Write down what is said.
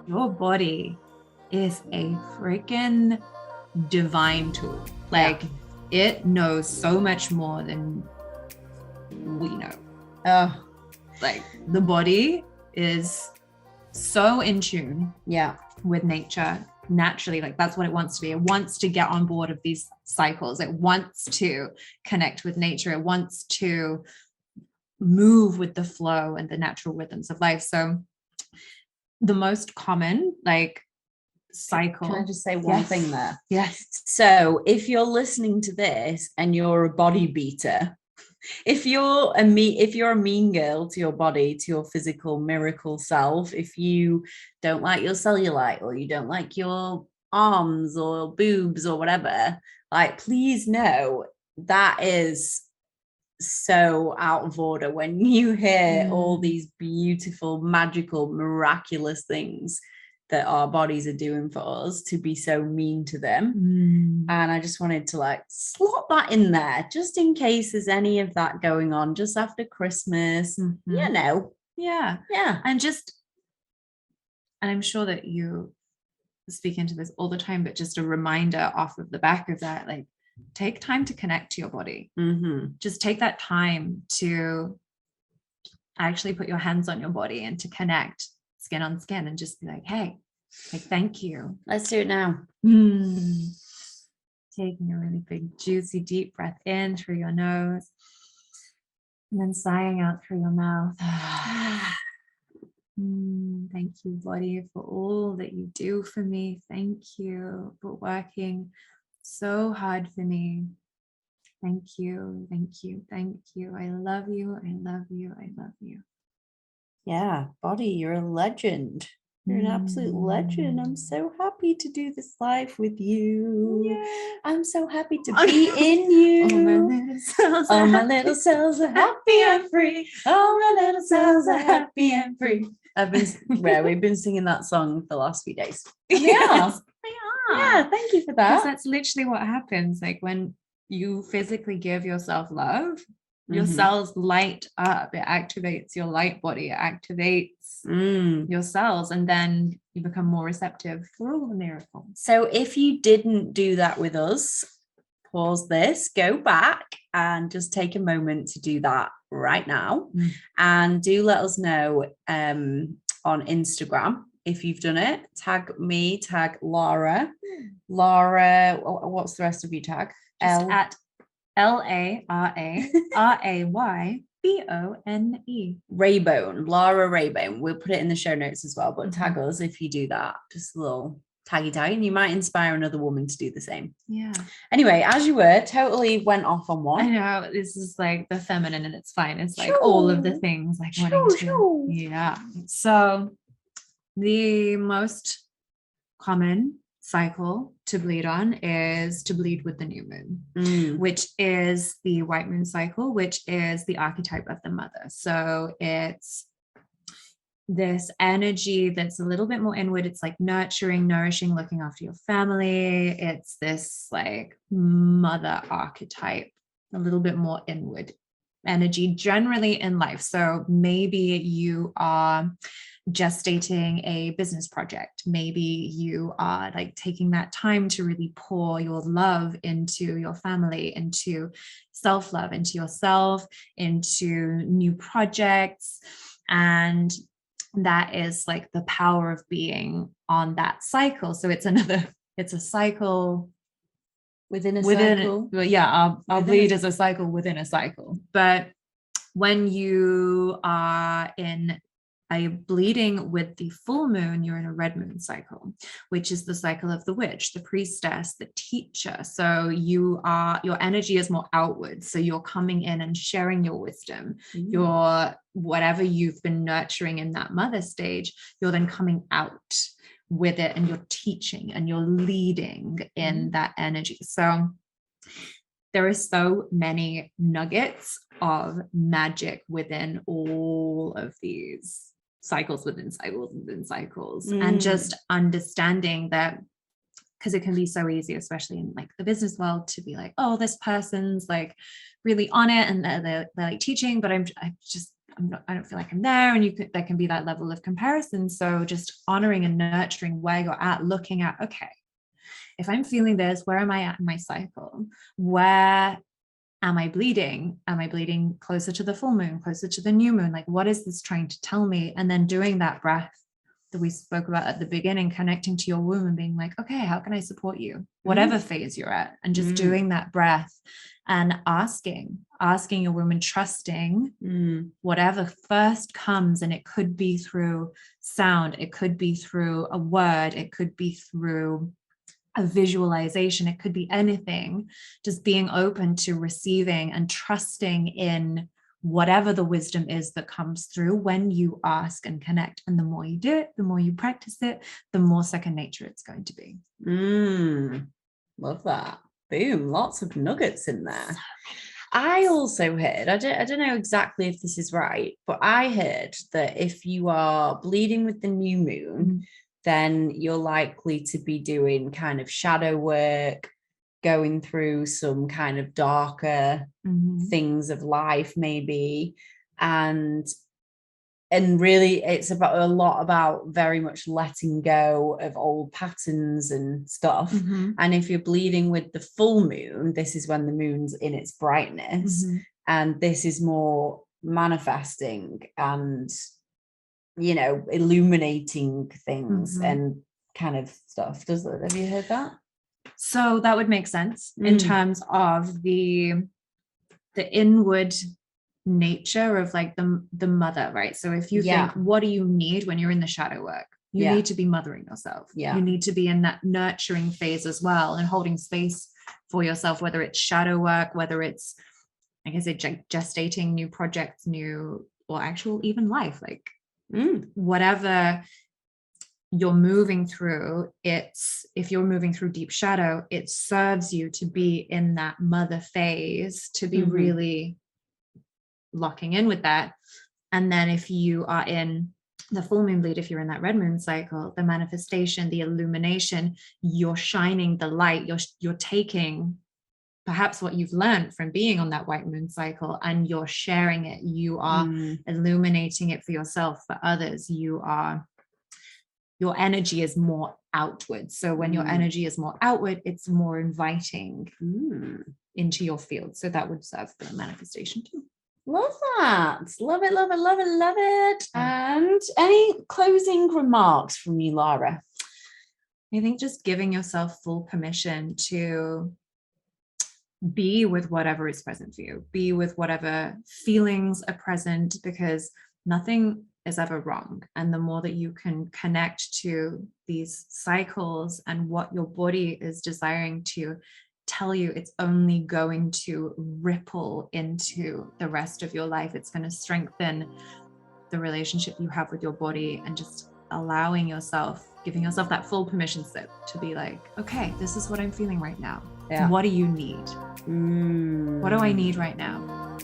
Your body is a freaking divine tool. Like, it knows so much more than we know. Like, the body is so in tune with nature naturally. Like, that's what it wants to be. It wants to get on board of these cycles. It wants to connect with nature. It wants to move with the flow and the natural rhythms of life. So the most common like cycle. Can I just say one thing there? Yes. So if you're listening to this and you're a body beater, if you're a mean girl to your body, to your physical miracle self, if you don't like your cellulite, or you don't like your arms or boobs or whatever, like, please know that is so out of order when you hear all these beautiful, magical, miraculous things that our bodies are doing for us, to be so mean to them. And I just wanted to like slot that in there, just in case there's any of that going on just after Christmas, you know. Yeah. And I'm sure that you speak into this all the time, but just a reminder off of the back of that, like, take time to connect to your body. Just take that time to actually put your hands on your body and to connect skin on skin, and just be like, hey, like, thank you. Let's do it now. Taking a really big, juicy, deep breath in through your nose, and then sighing out through your mouth. Thank you, body, for all that you do for me. Thank you for working so hard for me. Thank you, thank you, thank you. I love you, I love you, I love you. Yeah, body, you're a legend. You're an absolute legend. I'm so happy to do this live with you. Yeah. I'm so happy to be in you. All my little cells are happy and free. All my little cells are happy and free. We've been singing that song the last few days. Yes, they are. Yeah, thank you for that. Because that's literally what happens. Like, when you physically give yourself love, your cells light up. It activates your light body. It activates your cells, and then you become more receptive for all the miracles. So if you didn't do that with us, pause this, go back and just take a moment to do that right now. And do let us know on Instagram if you've done it. Tag me, tag Lara. Lara, what's the rest of your tag? Just at LARARAYBONE. Raybone, Lara Raybone. We'll put it in the show notes as well, but tag us if you do that. Just a little taggy tag, and you might inspire another woman to do the same. Yeah. Anyway, as you were, totally went off on one. I know, this is like the feminine, and it's fine. It's like all of the things, like wanting to. Yeah. So the most common cycle to bleed on is to bleed with the new moon, which is the white moon cycle, which is the archetype of the mother. So it's this energy that's a little bit more inward. It's like nurturing, nourishing, looking after your family. It's this like mother archetype, a little bit more inward energy generally in life. So maybe you are gestating a business project. Maybe you are like taking that time to really pour your love into your family, into self-love, into yourself, into new projects. And that is like the power of being on that cycle. So it's a cycle within a cycle. Well, yeah, our bleed is a cycle within a cycle. But when you are in a bleeding with the full moon, you're in a red moon cycle, which is the cycle of the witch, the priestess, the teacher. So your energy is more outward. So you're coming in and sharing your wisdom, your whatever you've been nurturing in that mother stage, you're then coming out with it, and you're teaching and you're leading in that energy. So there are so many nuggets of magic within all of these cycles within cycles within cycles, and just understanding that, because it can be so easy, especially in like the business world, to be like, oh, this person's like really on it and they're like teaching, but I don't feel like I'm there. And there can be that level of comparison. So just honoring and nurturing where you're at, looking at, okay, if I'm feeling this, where am I at in my cycle? Where am I bleeding? Am I bleeding closer to the full moon, closer to the new moon? Like, what is this trying to tell me? And then doing that breath that we spoke about at the beginning, connecting to your womb and being like, okay, how can I support you? Whatever phase you're at, and just doing that breath and asking your womb and trusting whatever first comes. And it could be through sound. It could be through a word. It could be through a visualization. It could be anything, just being open to receiving and trusting in whatever the wisdom is that comes through when you ask and connect. And the more you do it, the more you practice it, the more second nature it's going to be. Love that. Boom, lots of nuggets in there. I also heard, I don't know exactly if this is right, but I heard that if you are bleeding with the new moon, then you're likely to be doing kind of shadow work, going through some kind of darker things of life, maybe. And really it's about a lot about very much letting go of old patterns and stuff. And if you're bleeding with the full moon, this is when the moon's in its brightness, and this is more manifesting and, you know, illuminating things and kind of stuff. Have you heard that? So that would make sense in terms of the inward nature of like the mother, right? So if you think, what do you need when you're in the shadow work? You need to be mothering yourself. You need to be in that nurturing phase as well, and holding space for yourself, whether it's shadow work, whether it's, like I said, gestating new projects, or actual even life, like whatever you're moving through. If you're moving through deep shadow, it serves you to be in that mother phase, to be really locking in with that. And then if you are in the full moon bleed, if you're in that red moon cycle, the manifestation, the illumination, you're shining the light, you're taking perhaps what you've learned from being on that white moon cycle, and you're sharing it. You are illuminating it for yourself, for others. Your energy is more outward. So when your energy is more outward, it's more inviting into your field. So that would serve for manifestation too. Love that. Love it, love it, love it, love it. And any closing remarks from you, Lara? I think just giving yourself full permission to be with whatever is present for you, be with whatever feelings are present, because nothing is ever wrong. And the more that you can connect to these cycles and what your body is desiring to tell you, it's only going to ripple into the rest of your life. It's going to strengthen the relationship you have with your body, and just allowing yourself, giving yourself that full permission slip to be like, okay, this is what I'm feeling right now. What do you need? What do I need right now?